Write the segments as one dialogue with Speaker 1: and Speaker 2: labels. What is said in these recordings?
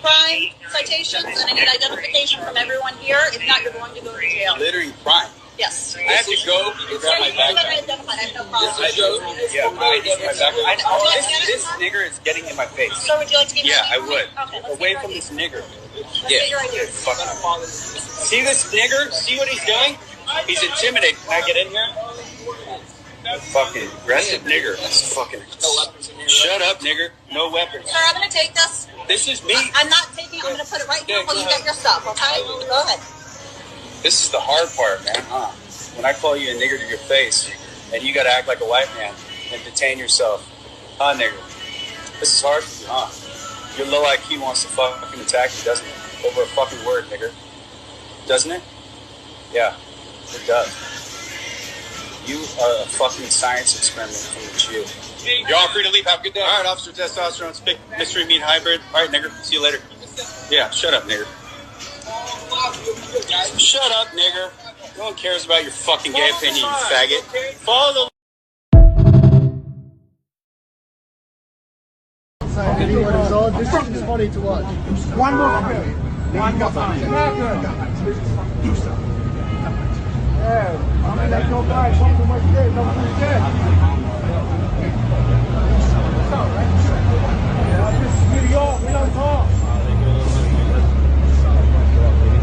Speaker 1: crime citations, and I need identification from everyone here. If not, you're going to go to jail.
Speaker 2: Littering crime.
Speaker 1: Yes.
Speaker 2: I have to go and grab my
Speaker 1: backpack.
Speaker 2: backpack.
Speaker 1: I have no problem.
Speaker 2: Yeah, I need my backpack. This nigger is getting in my face.
Speaker 1: So would you like to give me
Speaker 2: Yeah,
Speaker 1: your
Speaker 2: I would.
Speaker 1: Okay, let's
Speaker 2: Away
Speaker 1: get
Speaker 2: from
Speaker 1: your
Speaker 2: this nigger.
Speaker 1: Let's get your ID.
Speaker 2: Fucking. See this nigger? See what he's doing? He's intimidating. Can I get in here? Fucking aggressive nigger. That's fucking. Shut up, nigger. No weapons.
Speaker 1: Sir, I'm going to take this.
Speaker 2: This is me.
Speaker 1: I'm not taking. I'm going to put it right here while you get your stuff. Okay? Go ahead.
Speaker 2: This is the hard part, man. When I call you a nigger to your face, and you got to act like a white man and detain yourself, nigger. This is hard for you, Your low IQ wants to fucking attack you, doesn't it? Over a fucking word, nigger. Doesn't it? Yeah, it does. You are a fucking science experiment from the Jew. You're all free to leave. Have a good day. All right, Officer Testosterone, Spick, Mystery Meat Hybrid. All right, nigger. See you later. Yeah, shut up, nigger. Shut up, nigger. No one cares about your fucking gay opinion, you faggot. Follow the...
Speaker 3: This is funny to watch. One more time. One more time. Do something. Yeah, I'm gonna let go by. Don't too much dead. Don't too much dead. This is New York. We don't talk.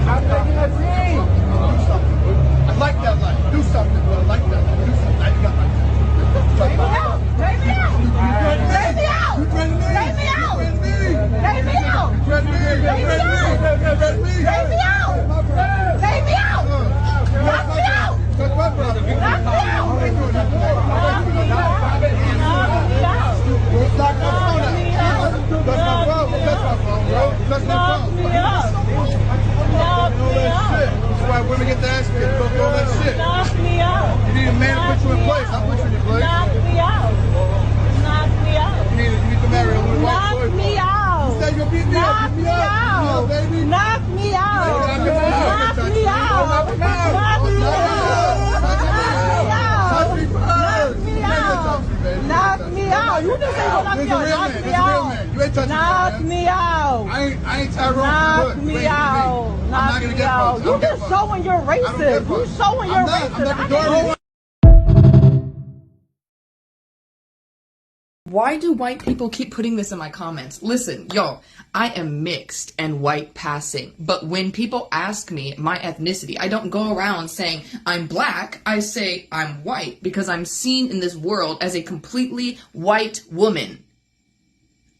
Speaker 3: I'm making a team. Do something. I like that life. Do something, bro. I like that. Do something. I got my. Take me out. Take me out. Take me out. Take me out. Take me out. Take me out. Take me out. Take me out. Knock me out. Knock me out. That's my problem. That's my phone, bro. That's my phone. That's why women get the ass kicked. Don't do all that shit.
Speaker 4: Knock me out.
Speaker 3: You need a man to put you in place. I'll put you in place.
Speaker 4: Knock me out. Knock me out.
Speaker 3: You need to marry a little white boy.
Speaker 4: Knock me out.
Speaker 3: You said you'll beat me up.
Speaker 4: Knock
Speaker 3: Beat me
Speaker 4: me
Speaker 3: up.
Speaker 4: out.
Speaker 3: Baby.
Speaker 4: Knock me out. Knock me out. Knock me out. Knock me out. Knock me out. You just ain't gonna knock me out. Knock me out.
Speaker 3: You ain't touching
Speaker 4: Knock me out.
Speaker 3: I ain't Tyrone.
Speaker 4: Knock me out. Knock me out. You just showing you're racist. You showing you're racist.
Speaker 5: Why do white people keep putting this in my comments? Listen, yo, I am mixed and white passing, but when people ask me my ethnicity, I don't go around saying I'm black. I say I'm white because I'm seen in this world as a completely white woman.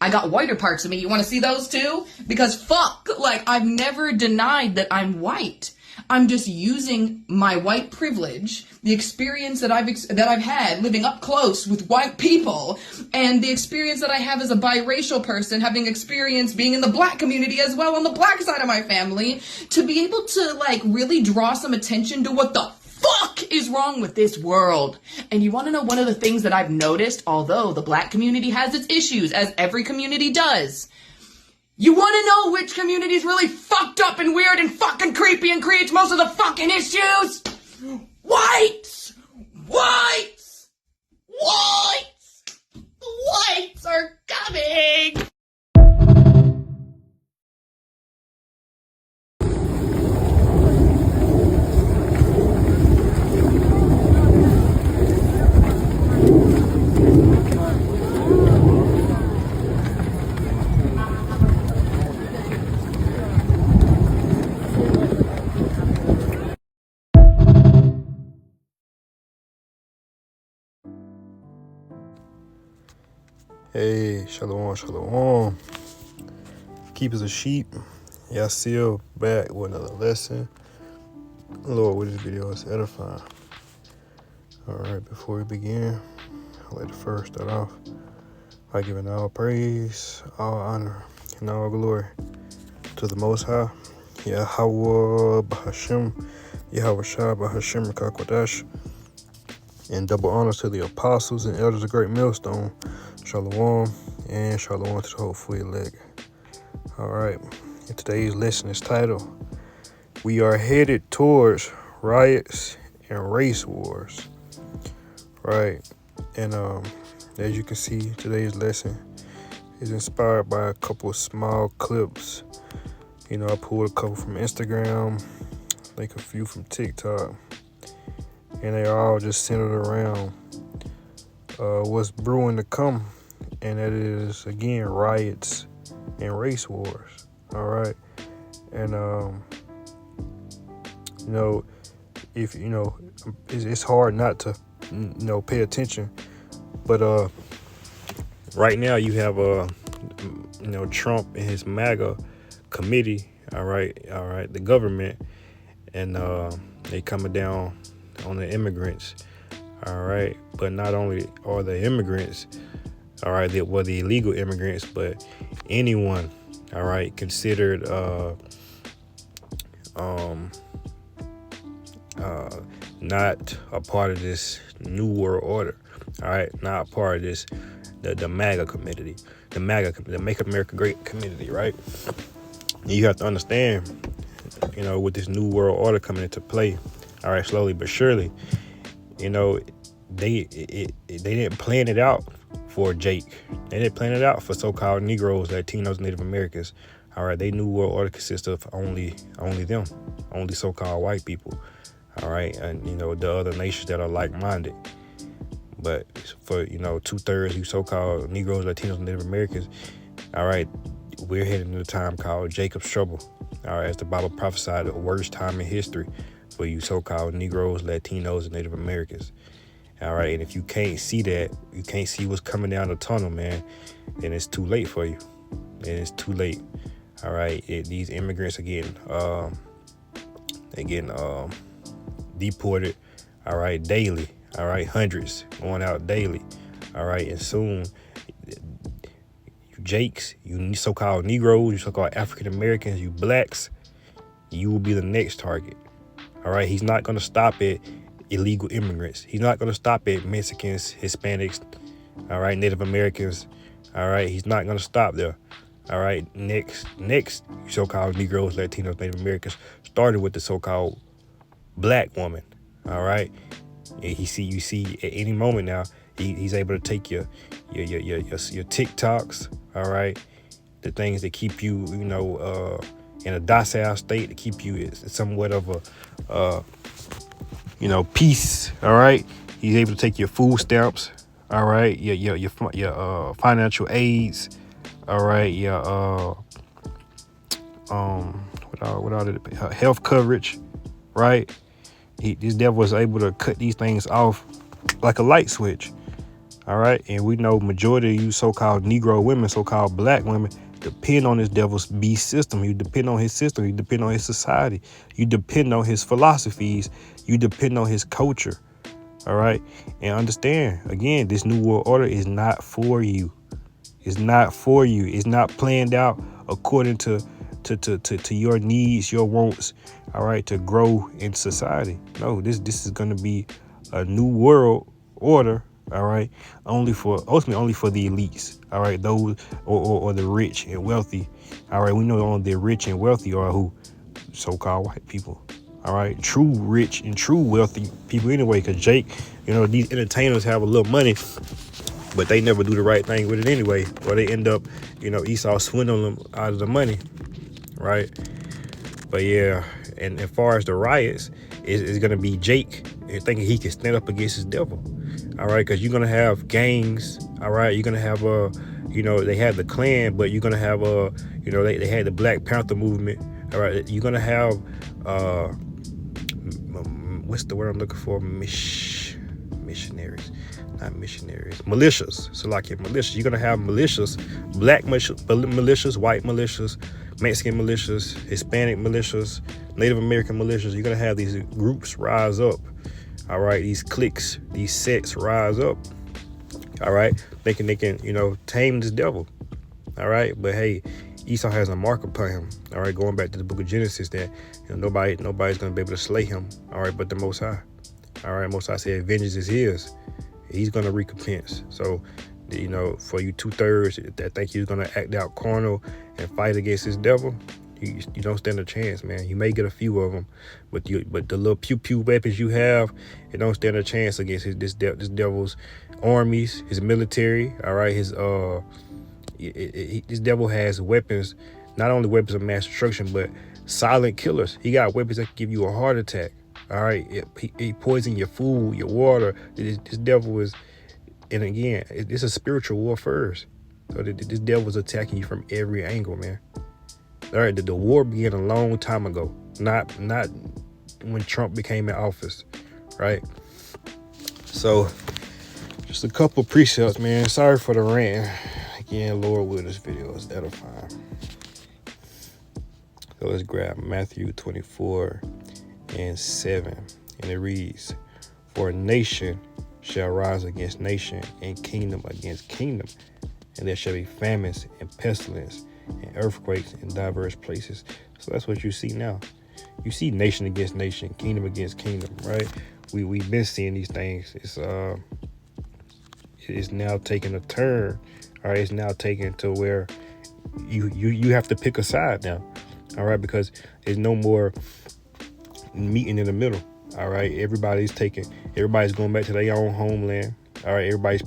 Speaker 5: I got whiter parts of me. You want to see those too? Because fuck, like I've never denied that I'm white. I'm just using my white privilege, the experience that I've had living up close with white people, and the experience that I have as a biracial person, having experience being in the black community as well on the black side of my family, to be able to like really draw some attention to what the fuck is wrong with this world. And you want to know one of the things that I've noticed, although the black community has its issues, as every community does, you want to know which community is really fucked up and weird and fucking creepy and creates most of the fucking issues? Whites! Whites! Whites! Whites are coming!
Speaker 6: Hey, shalom, shalom. Keepers of sheep, y'all still back with another lesson. Lord, what this video is edifying. Alright, before we begin, I'd like to first start off by giving all praise, all honor, and all glory to the Most High, Yahweh Bahashem, Yahweh Shah Bahashem Kakwadash, and double honors to the apostles and elders of Great Millstone. Shalom, and shalom to the whole free leg. Alright, today's lesson is titled, We Are Headed Towards Riots and Race Wars. Right, and as you can see, today's lesson is inspired by a couple of small clips. You know, I pulled a couple from Instagram, I think a few from TikTok, and they all just centered around what's brewing to come, and that is, again, riots and race wars. All right, and you know, if you know, it's hard not to pay attention, but right now you have Trump and his MAGA committee, all right, the government, and they coming down on the immigrants, all right. But not only are the immigrants, all right, the illegal immigrants, but anyone, all right, considered not a part of this new world order, all right, not a part of this the MAGA community, the Make America Great community, right? You have to understand, with this new world order coming into play, all right, slowly but surely, they didn't plan it out for Jake. They didn't plan it out for so-called Negroes, Latinos, Native Americans. All right, they new world order consists of only them, only so-called white people. All right, and the other nations that are like-minded. But for 2/3 you so-called Negroes, Latinos, Native Americans, all right, we're heading to a time called Jacob's trouble. All right, as the Bible prophesied, the worst time in history for you so-called Negroes, Latinos, and Native Americans. All right, and if you can't see that, you can't see what's coming down the tunnel, man, then it's too late for you. And it's too late. All right, these immigrants are getting deported. All right, daily. All right, hundreds going out daily. All right, and soon, you Jakes, you so-called Negroes, you so-called African Americans, you blacks, you will be the next target. All right, he's not going to stop at illegal immigrants. He's not going to stop at Mexicans, Hispanics, all right, Native Americans. All right, he's not going to stop there. All right, next, you so-called Negroes, Latinos, Native Americans started with the so-called black woman. All right, and you see at any moment now, he's able to take your TikToks. All right, the things that keep you, in a docile state, to keep you somewhat of a peace. All right, he's able to take your food stamps. All right, your financial aids. All right, what all did it, health coverage, right? This devil was able to cut these things off like a light switch. All right, and we know majority of you so-called Negro women, so-called black women, depend on this devil's beast system. You depend on his system. You depend on his society. You depend on his philosophies. You depend on his culture. All right, and understand, again, this new world order is not for you. It's not for you. It's not planned out according to your needs, your wants, all right, to grow in society. No, this is going to be a new world order, all right, ultimately only for the elites, all right, those or the rich and wealthy. All right, we know only the rich and wealthy are who? So-called white people. All right, true rich and true wealthy people anyway, because Jake, these entertainers have a little money, but they never do the right thing with it anyway, or they end up, Esau swindling them out of the money, right? But yeah, and as far as the riots, it's going to be Jake thinking he can stand up against his devil, all right? Because you're going to have gangs, all right? You're going to have, they had the Klan, but you're going to have, they had the Black Panther movement, all right? You're going to have, what's the word I'm looking for? Missionaries. Not missionaries, militias. So like your militias, you're gonna have militias, black militias, white militias, Mexican militias, Hispanic militias, Native American militias. You're gonna have these groups rise up. All right, these cliques, these sects rise up. All right, thinking they can, tame this devil. All right, but hey, Esau has a mark upon him. All right, going back to the book of Genesis, that nobody's gonna be able to slay him. All right, but the Most High. All right, Most High said, vengeance is his. He's going to recompense. So, for you 2/3 that think you're going to act out carnal and fight against this devil, you don't stand a chance, man. You may get a few of them, but the little pew weapons you have, it don't stand a chance against this devil's armies, his military, all right, his This devil has weapons, not only weapons of mass destruction, but silent killers. He got weapons that can give you a heart attack. All right, he poison your food, your water. This devil is, and again, it's a spiritual war first. So this devil is attacking you from every angle, man. All right, the war began a long time ago, not when Trump became in office, right? So, just a couple precepts, man. Sorry for the rant. Again, Lord will, this video is edifying. So let's grab Matthew 24:7, and it reads, "For nation shall rise against nation, and kingdom against kingdom, and there shall be famines and pestilence and earthquakes in diverse places." So that's what you see now. You see nation against nation, kingdom against kingdom, right? We've been seeing these things. It's now taking a turn. All right, it's now taking to where you have to pick a side now. All right, because there's no more meeting in the middle. All right, everybody's going back to their own homeland. All right, everybody's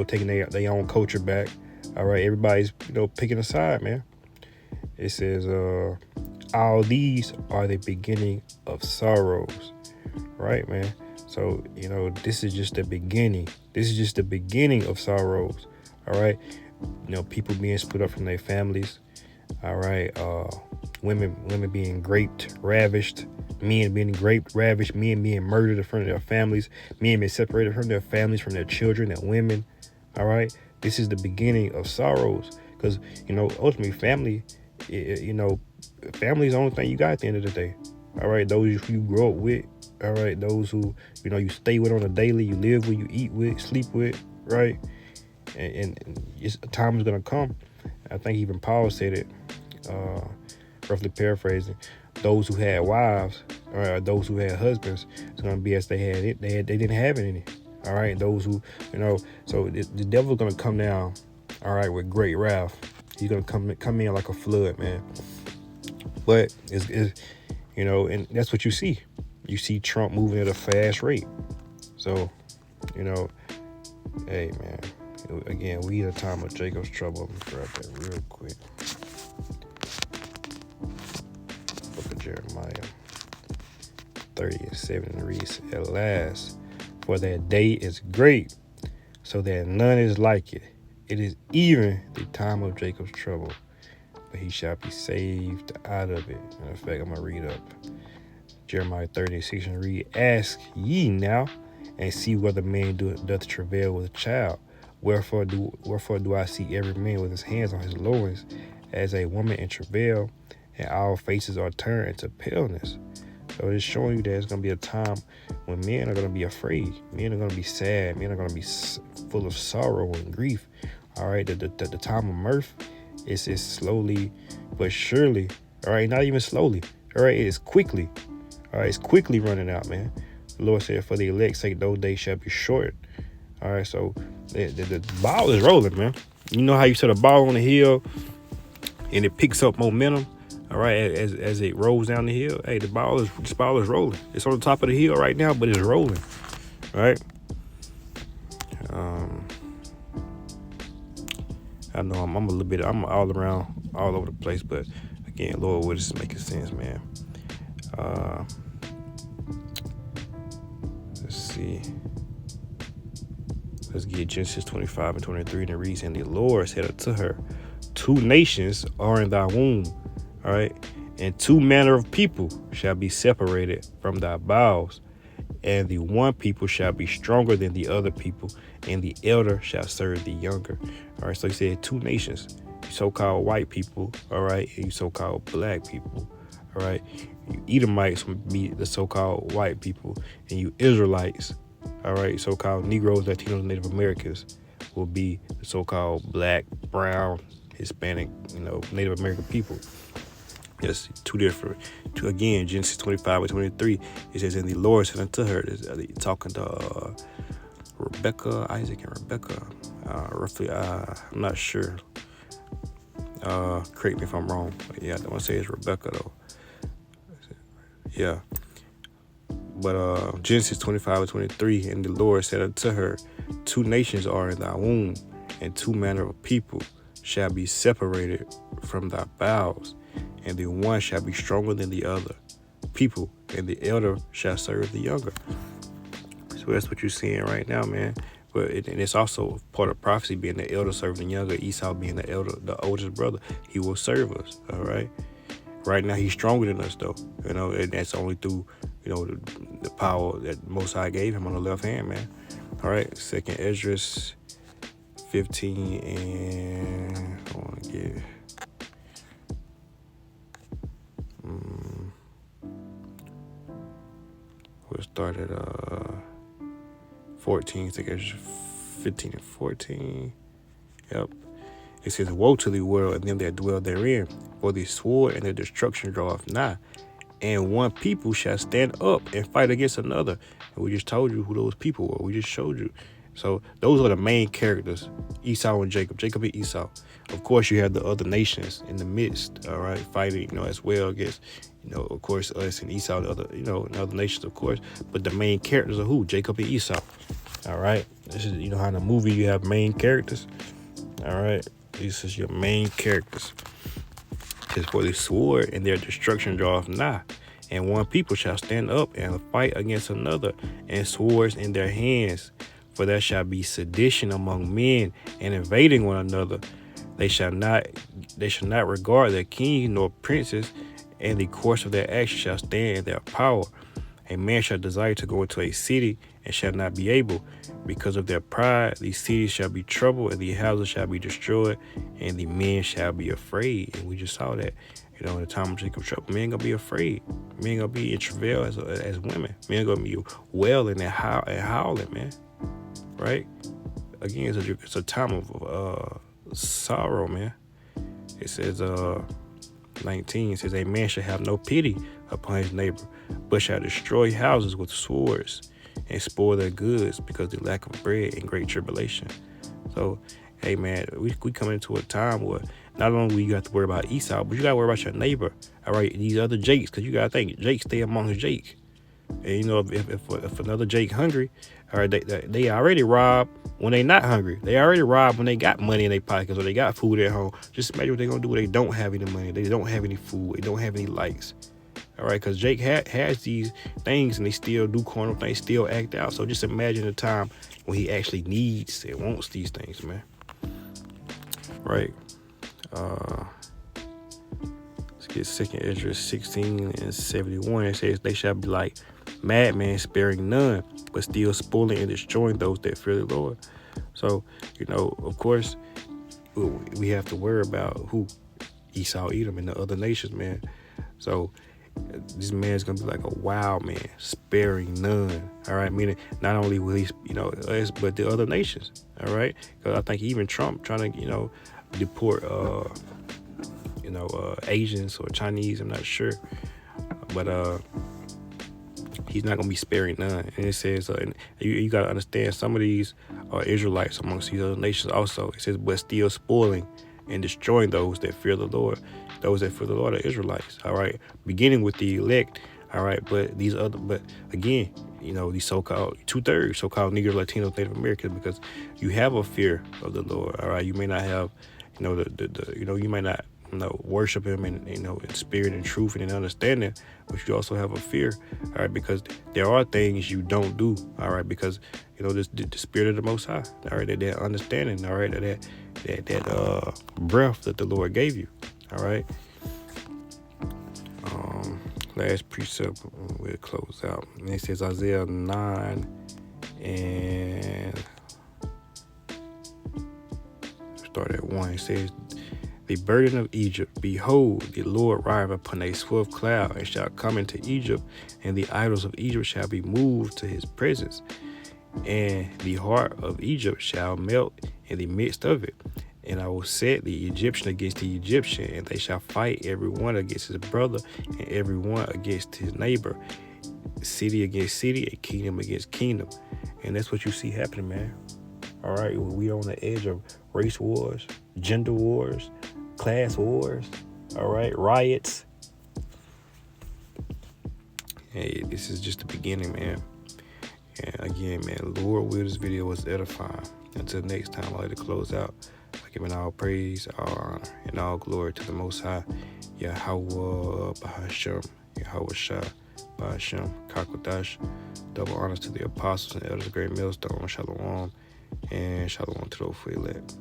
Speaker 6: taking their own culture back. All right, everybody's picking a side, man. It says, all these are the beginning of sorrows, right, man? So this is just the beginning. This is just the beginning of sorrows. All right, people being split up from their families. All right, women being raped, ravished, men being raped, ravished, men being murdered in front of their families, men being separated from their families, from their children and women. All right, this is the beginning of sorrows, because ultimately family is the only thing you got at the end of the day. All right, those who you grow up with. All right, those who you stay with on a daily, you live with, you eat with, sleep with, right? And time is gonna come. I think even Paul said it, roughly paraphrasing. Those who had wives, or those who had husbands, it's gonna be as they had it. They didn't have any. All right, those who so the devil's gonna come down. All right, with great wrath. He's gonna come in like a flood, man. But it's and that's what you see. You see Trump moving at a fast rate. So, hey, man. Again, we in a time of Jacob's trouble. Let me grab that real quick. Book of Jeremiah 30:7 reads, "At last, for that day is great, so that none is like it. It is even the time of Jacob's trouble, but he shall be saved out of it." In fact, I'm going to read up. Jeremiah 30:6 and read, "Ask ye now, and see whether man doth travail with a child. Wherefore do I see every man with his hands on his loins, as a woman in travail, and all faces are turned into paleness." So it's showing you that it's going to be a time when men are going to be afraid. Men are going to be sad. Men are going to be full of sorrow and grief. All right, the time of mirth is slowly but surely. All right, not even slowly. All right, it is quickly. All right, it's quickly running out, man. The Lord said, "For the elect's sake, those days shall be short." All right, so the ball is rolling, man. You know how you set a ball on the hill and it picks up momentum, all right, as it rolls down the hill. Hey, this ball is rolling. It's on the top of the hill right now, but it's rolling, right? I know I'm all over the place, but again, Lord, what is making sense, man? Let's see. Let's get Genesis 25:23, and it reads, "And the Lord said unto her, 2 nations are in thy womb, all right, and 2 manner of people shall be separated from thy bowels, and the one people shall be stronger than the other people, and the elder shall serve the younger." All right, so he said 2 nations, so-called white people, all right, and you so-called black people, all right. You Edomites would be the so-called white people, and you Israelites, all right, so-called Negroes, Latinos, Native Americans will be the so-called black, brown, Hispanic, Native American people. Yes, again, Genesis 25:23, it says, "And the Lord said unto her," talking to Rebecca, Isaac and Rebecca, roughly, I'm not sure. Correct me if I'm wrong, but yeah, I don't want to say it's Rebecca though. Yeah. But Genesis 25:23, "And the Lord said unto her, 2 nations are in thy womb, and 2 manner of people shall be separated from thy bowels, and the one shall be stronger than the other people, and the elder shall serve the younger. So that's what you're seeing right now, man. But and it's also part of prophecy, being the elder serving the younger. Esau being the elder, the oldest brother. He will serve us. All right. Right now, he's stronger than us, though. You know, and that's only through, you know, the power that Most High gave him on the left hand, man. All right. 2nd Esdras 15 and I want to get. We'll start at 14. 2nd Esdras 15 and 14. Yep. It says, woe to the world and them that dwell therein, for the sword and the destruction draweth nigh, and one people shall stand up and fight against another. And we just told you who those people were. We just showed you. So those are the main characters, Esau and Jacob, Jacob and Esau. Of course, you have the other nations in the midst, all right, fighting, you know, as well against, you know, of course, us and Esau, the other, you know, and other nations, of course. But the main characters are who? Jacob and Esau. All right. This is, you know, how in the movie you have main characters. All right. This is your main characters. It says, for the sword and their destruction draweth nigh, and one people shall stand up and fight against another, and swords in their hands. For there shall be sedition among men, and invading one another. They shall not regard their king nor princes, and the course of their action shall stand in their power. A man shall desire to go into a city, and shall not be able. Because of their pride, these cities shall be troubled, and the houses shall be destroyed, and the men shall be afraid. And we just saw that, you know, in the time of Jacob's trouble, men gonna be afraid. Men gonna be in travail as women. Men gonna be wailing and howling, man. Right? Again, it's a time of sorrow, man. It says 19, it says, a man shall have no pity upon his neighbor, but shall destroy houses with swords and spoil their goods because of the lack of bread and great tribulation. So, hey, man, we coming into a time where not only you have to worry about Esau, but you got to worry about your neighbor, all right, these other Jakes, because you got to think, Jake stay amongst Jake. And, you know, if another Jake hungry, all right, they already rob when they not hungry. They already rob when they got money in their pockets or they got food at home. Just imagine what they're going to do when they don't have any money. They don't have any food. They don't have any lights. All right, because Jake has these things and they still do carnal things, still act out. So just imagine the time when he actually needs and wants these things, man. Right. Let's get 2nd Esdras 16 and 71. It says, they shall be like madmen, sparing none, but still spoiling and destroying those that fear the Lord. So, you know, of course, we have to worry about who? Esau, Edom, and the other nations, man. So this man's gonna be like a wild man, sparing none. All right, meaning not only will he, you know, us, but the other nations. All right, because I think even Trump trying to, you know, deport, Asians or Chinese. I'm not sure, but he's not gonna be sparing none. And it says, you gotta understand, some of these are Israelites amongst these other nations. Also, it says, but still spoiling and destroying those that fear the Lord. Those that fear the Lord are Israelites, all right? Beginning with the elect, all right? But again, you know, these so-called 2/3 so-called Negro, Latinos, Native Americans, because you have a fear of the Lord, all right? You may not have, you know, you might not, you know, worship him in, you know, in spirit and truth and in understanding, but you also have a fear, all right? Because there are things you don't do, all right? Because, you know, the spirit of the Most High, all right? That understanding, all right? That breath that the Lord gave you. All right. Last precept, we'll close out. And it says Isaiah 9 and start at 1. It says, the burden of Egypt, behold, the Lord rideth upon a swift cloud, and shall come into Egypt, and the idols of Egypt shall be moved to his presence, and the heart of Egypt shall melt in the midst of it. And I will set the Egyptian against the Egyptian, and they shall fight every one against his brother, and every one against his neighbor, city against city, and kingdom against kingdom. And that's what you see happening, man. All right, we are on the edge of race wars, gender wars, class wars, all right, riots. Hey, this is just the beginning, man. And again, man, Lord will this video was edifying. Until next time, I'd like to close out. Giving all praise, all honor, and all glory to the Most High, Yahweh Bahashem, Yahweh Shah Bahashem, Kakodash. Double honors to the apostles and elders of the Great Millstone, Shalom, and Shalom to the Elect.